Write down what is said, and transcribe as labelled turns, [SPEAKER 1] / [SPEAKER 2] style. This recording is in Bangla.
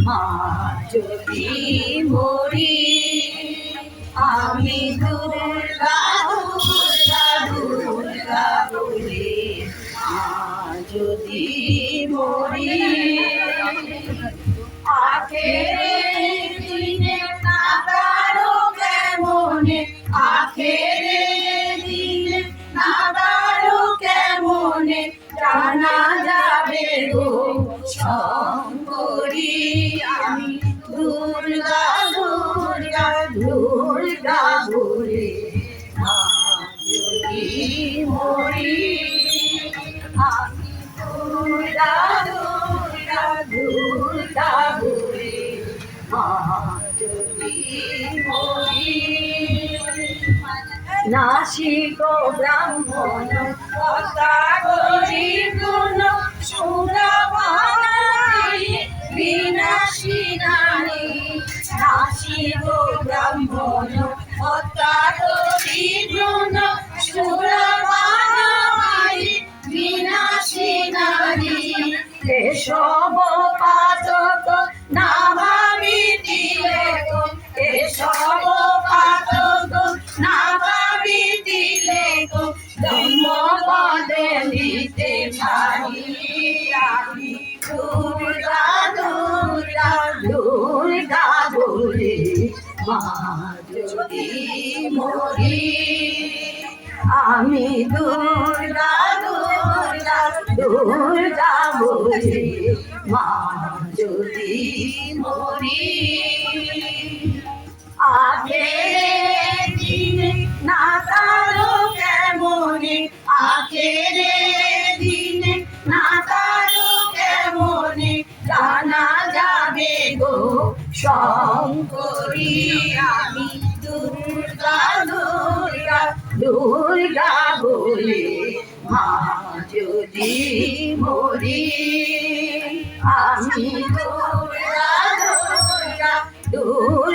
[SPEAKER 1] মা যদি মরি আমি দুর্গা দুর্গা দুর্গা বলে মা যদি মরি আখের দিনে না কারো কেমনে আখের দিনে না কারো কেমনে জানা যাবে গো শঙ্করী আমি দুর্গা দুর্গা দুর্গা বলে মা যদি মরি আমি দুর্গা দুর্গা দুর্গা বলে মা যদি মরি নাসিক ব্রাহ্মণ কথা করি গুণ সুরবাণী বিনাশী নারী নাসিক ব্রাহ্মণ কথা করি গুণ সুরবাণী বিনাশী নারী এসব পাতক না ভাবি দিলে এসব পাতক না ভাবি দিলে জন্ম পদে নিতে পারি আমি দুর্গা দুর্গা দুর্গা বলে মা যদি মরি আমি দুর্গা দুর্গা দুর্গা বলে মা যদি মরি আখের দিনে না কারো কেমনে আখের দিনে না কারো কেমনে জানা যাবে গো শঙ্করী আমি দুর্গা দুর্গা দুর্গা বলে মা যদি মরি আমি দুর্গা দুর্গা দুর্গা